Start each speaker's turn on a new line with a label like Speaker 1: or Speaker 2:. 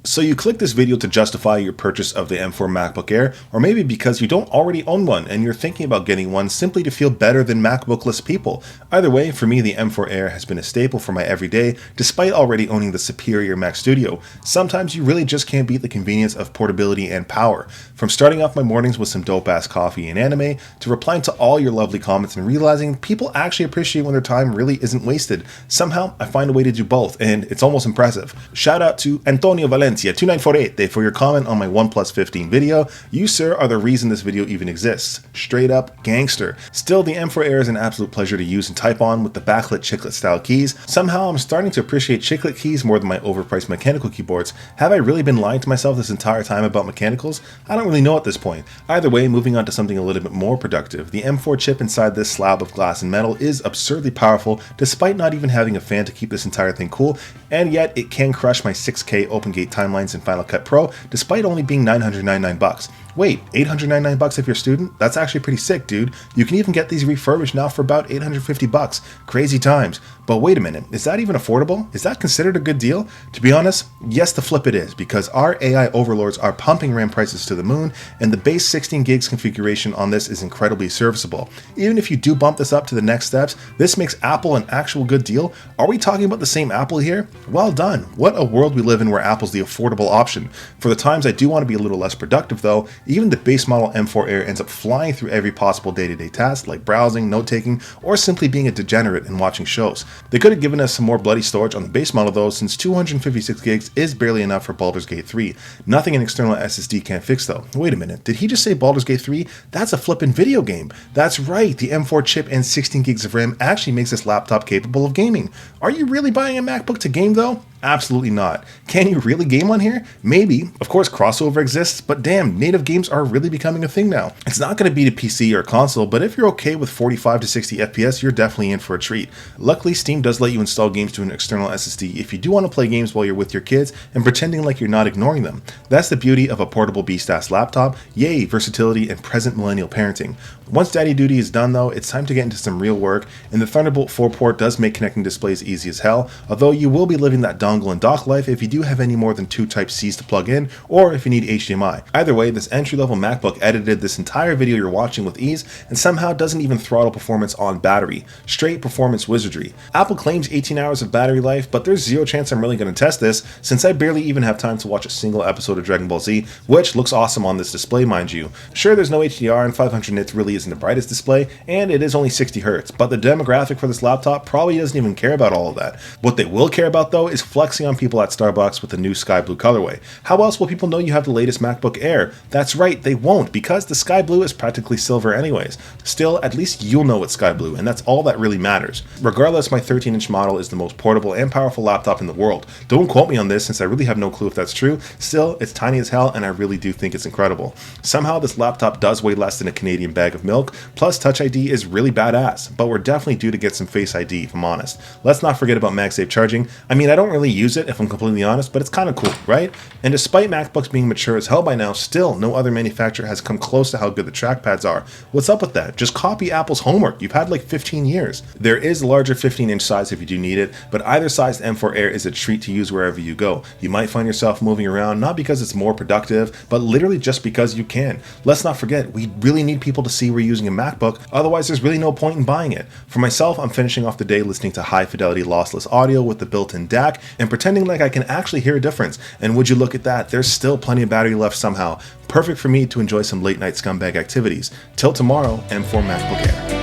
Speaker 1: So you click this video to justify your purchase of the M4 MacBook Air, or maybe because you don't already own one and you're thinking about getting one simply to feel better than MacBookless people. Either way, for me the M4 Air has been a staple for my everyday, despite already owning the superior Mac Studio. Sometimes you really just can't beat the convenience of portability and power. From starting off my mornings with some dope-ass coffee and anime, to replying to all your lovely comments and realizing people actually appreciate when their time really isn't wasted. Somehow, I find a way to do both, and it's almost impressive. Shout out to Antonio Valencia 2948 for your comment on my OnePlus 15 video. You, sir, are the reason this video even exists. Straight up gangster. Still, the M4 Air is an absolute pleasure to use and type on with the backlit chiclet style keys. Somehow, I'm starting to appreciate chiclet keys more than my overpriced mechanical keyboards. Have I really been lying to myself this entire time about mechanicals? I don't really know at this point. Either way, moving on to something a little bit more productive. The M4 chip inside this slab of glass and metal is absurdly powerful, despite not even having a fan to keep this entire thing cool, and yet it can crush my 6K OpenGate timelines in Final Cut Pro, despite only being $999. Wait, $899 if you're a student? That's actually pretty sick, dude. You can even get these refurbished now for about $850. Crazy times. But wait a minute, is that even affordable? Is that considered a good deal? To be honest, yes, the flip it is, because our AI overlords are pumping RAM prices to the moon, and the base 16 gigs configuration on this is incredibly serviceable. Even if you do bump this up to the next steps, this makes Apple an actual good deal. Are we talking about the same Apple here? Well done. What a world we live in where Apple's the affordable option. For the times I do want to be a little less productive though, even the base model M4 Air ends up flying through every possible day-to-day task like browsing, note-taking, or simply being a degenerate and watching shows. They could have given us some more bloody storage on the base model though, since 256 gigs is barely enough for Baldur's Gate 3. Nothing an external SSD can't fix though. Wait a minute, did he just say Baldur's Gate 3? That's a flippin' video game. That's right, the M4 chip and 16 gigs of RAM actually makes this laptop capable of gaming. Are you really buying a MacBook to game though? Absolutely not. Can you really game on here? Maybe. Of course, crossover exists, but damn, native games are really becoming a thing now. It's not going to beat a PC or console, but if you're okay with 45 to 60 FPS, you're definitely in for a treat. Luckily, Steam does let you install games to an external SSD if you do want to play games while you're with your kids and pretending like you're not ignoring them. That's the beauty of a portable beast-ass laptop. Yay, versatility and present millennial parenting. Once daddy duty is done though, it's time to get into some real work, and the Thunderbolt 4 port does make connecting displays easy as hell, although you will be living that dongle and dock life if you do have any more than 2 Type-Cs to plug in, or if you need HDMI. Either way, this entry-level MacBook edited this entire video you're watching with ease, and somehow doesn't even throttle performance on battery. Straight performance wizardry. Apple claims 18 hours of battery life, but there's zero chance I'm really going to test this, since I barely even have time to watch a single episode of Dragon Ball Z, which looks awesome on this display, mind you. Sure, there's no HDR, and 500 nits really isn't the brightest display, and it is only 60 Hz, but the demographic for this laptop probably doesn't even care about all of that. What they will care about though is flexing on people at Starbucks with the new sky blue colorway. How else will people know you have the latest MacBook Air? That's right, they won't, because the sky blue is practically silver anyways. Still, at least you'll know it's sky blue, and that's all that really matters. Regardless, my 13-inch model is the most portable and powerful laptop in the world. Don't quote me on this since I really have no clue if that's true. Still, it's tiny as hell and I really do think it's incredible. Somehow this laptop does weigh less than a Canadian bag of milk, plus Touch ID is really badass, but we're definitely due to get some Face ID if I'm honest. Let's not forget about MagSafe charging. I mean, I don't really use it if I'm completely honest, but it's kind of cool, right? And despite MacBooks being mature as hell by now, still no other manufacturer has come close to how good the trackpads are. What's up with that? Just copy Apple's homework. You've had like 15 years. There is a larger 15-inch size if you do need it, but either size M4 Air is a treat to use wherever you go. You might find yourself moving around not because it's more productive, but literally just because you can. Let's not forget, we really need people to see we're using a MacBook, otherwise there's really no point in buying it. For myself, I'm finishing off the day listening to high fidelity lossless audio with the built-in DAC and pretending like I can actually hear a difference. And would you look at that, there's still plenty of battery left somehow. Perfect for me to enjoy some late night scumbag activities. Till tomorrow, M4 MacBook Air.